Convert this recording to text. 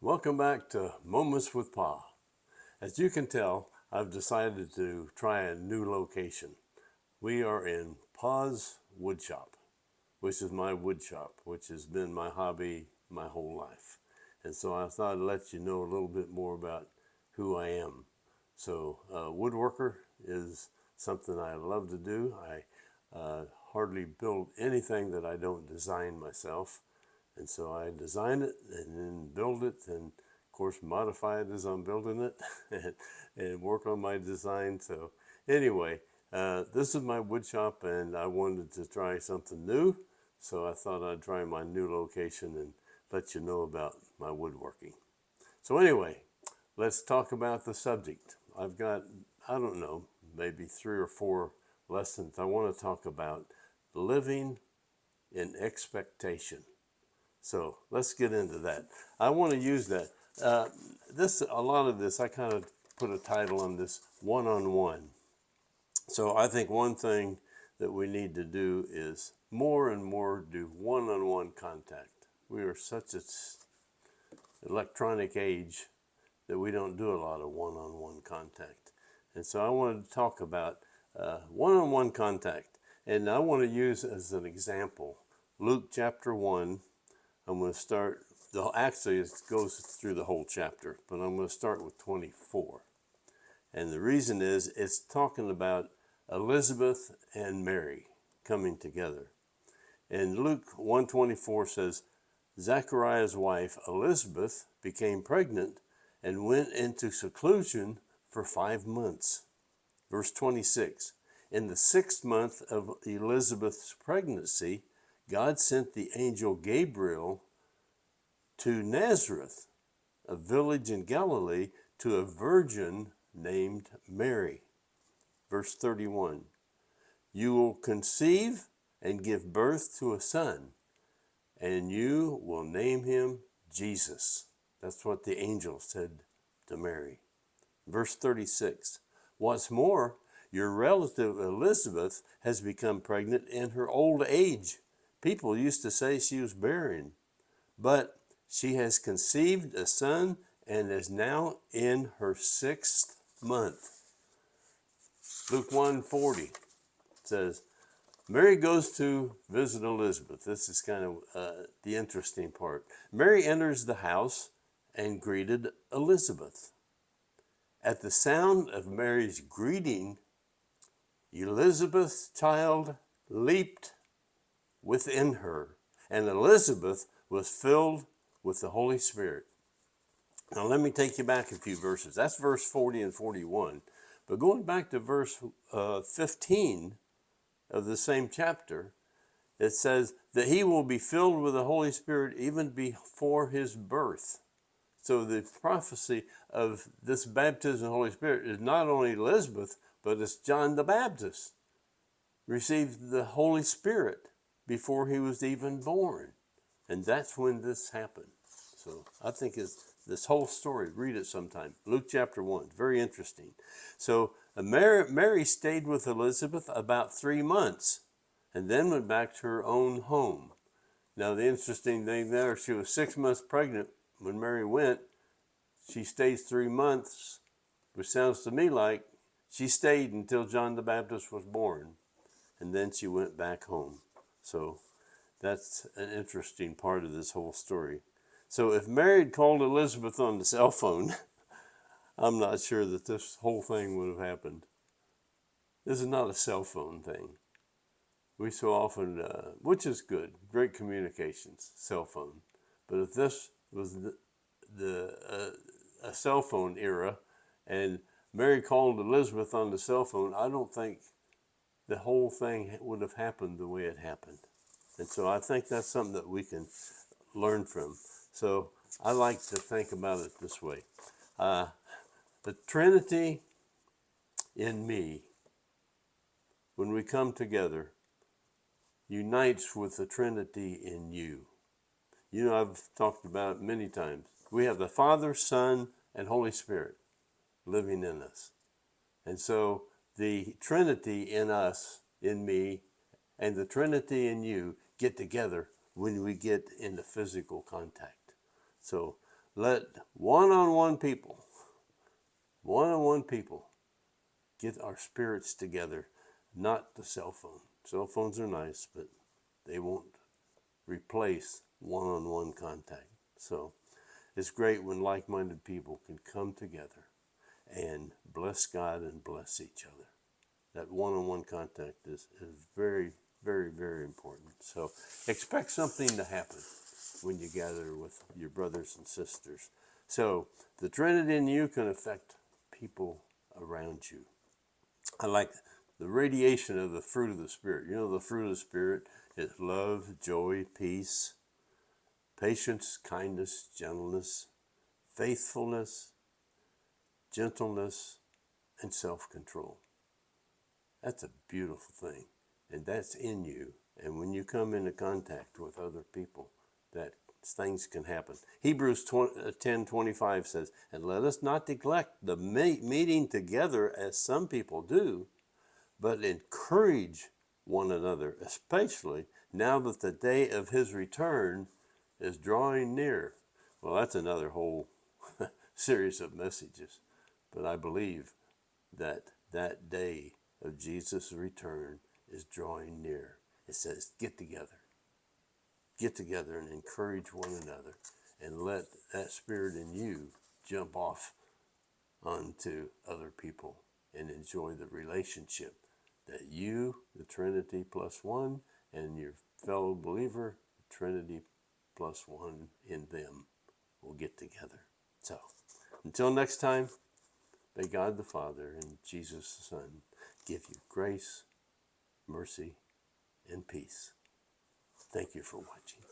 Welcome back to Moments with Pa. As you can tell, I've decided to try a new location. We are in Pa's Wood Shop, which is my wood shop, which has been my hobby my whole life. And so I thought I'd let you know a little bit more about who I am. So, woodworker is something I love to do. I hardly build anything that I don't design myself. And so I design it and then build it and of course modify it as I'm building it and work on my design. So anyway, this is my wood shop and I wanted to try something new. So I thought I'd try my new location and let you know about my woodworking. So anyway, let's talk about the subject. I've got, I don't know, maybe 3 or 4 lessons. I want to talk about living in expectation. So let's get into that. I want to use that. A lot of this, I kind of put a title on this, one-on-one. So I think one thing that we need to do is more and more do one-on-one contact. We are such an electronic age that we don't do a lot of one-on-one contact. And so I wanted to talk about one-on-one contact. And I want to use as an example Luke chapter 1. I'm going to start, actually it goes through the whole chapter, but I'm going to start with 24. And the reason is it's talking about Elizabeth and Mary coming together. And Luke 1:24 says, Zachariah's wife Elizabeth became pregnant and went into seclusion for 5 months. Verse 26, in the 6th month of Elizabeth's pregnancy, God sent the angel Gabriel to Nazareth, a village in Galilee, to a virgin named Mary. Verse 31, you will conceive and give birth to a son, and you will name him Jesus. That's what the angel said to Mary. Verse 36, what's more, your relative Elizabeth has become pregnant in her old age. People used to say she was barren, but she has conceived a son and is now in her 6th month. Luke 1:40 says, Mary goes to visit Elizabeth. This is kind of the interesting part. Mary enters the house and greeted Elizabeth. At the sound of Mary's greeting, Elizabeth's child leaped within her, and Elizabeth was filled with the Holy Spirit. Now let me take you back a few verses. That's verse 40 and 41. But going back to verse 15 of the same chapter, it says that he will be filled with the Holy Spirit even before his birth. So the prophecy of this baptism of the Holy Spirit is not only Elizabeth, but it's John the Baptist received the Holy Spirit before he was even born. And that's when this happened. So I think it's this whole story. Read it sometime. Luke chapter 1. Very interesting. So Mary stayed with Elizabeth about 3 months and then went back to her own home. Now the interesting thing there, she was 6 months pregnant when Mary went. She stayed 3 months, which sounds to me like she stayed until John the Baptist was born. And then she went back home. So that's an interesting part of this whole story. So if Mary had called Elizabeth on the cell phone, I'm not sure that this whole thing would have happened. This is not a cell phone thing. We so often, which is good, great communications, cell phone. But if this was a cell phone era and Mary called Elizabeth on the cell phone, I don't think the whole thing would have happened the way it happened. And so I think that's something that we can learn from. So I like to think about it this way. The Trinity in me, when we come together, unites with the Trinity in you. You know, I've talked about it many times. We have the Father, Son, and Holy Spirit living in us. And so the Trinity in us, in me, and the Trinity in you get together when we get into physical contact. So Let one-on-one people get our spirits together, not the cell phone. Cell phones are nice, but they won't replace one-on-one contact. So it's great when like-minded people can come together and bless God and bless each other. That one-on-one contact is very, very, very important. So expect something to happen when you gather with your brothers and sisters. So the Trinity in you can affect people around you. I like the radiation of the fruit of the Spirit. You know, the fruit of the Spirit is love, joy, peace, patience, kindness, gentleness, faithfulness, gentleness, and self-control. That's a beautiful thing. And that's in you. And when you come into contact with other people, that things can happen. Hebrews 10:25 says, and let us not neglect the meeting together as some people do, but encourage one another, especially now that the day of his return is drawing near. Well, that's another whole series of messages. But I believe that that day of Jesus' return is drawing near. It says, get together and encourage one another, and let that spirit in you jump off onto other people and enjoy the relationship that you, the Trinity plus one, and your fellow believer, Trinity plus one in them, will get together. So until next time, may God the Father and Jesus the Son give you grace, mercy, and peace. Thank you for watching.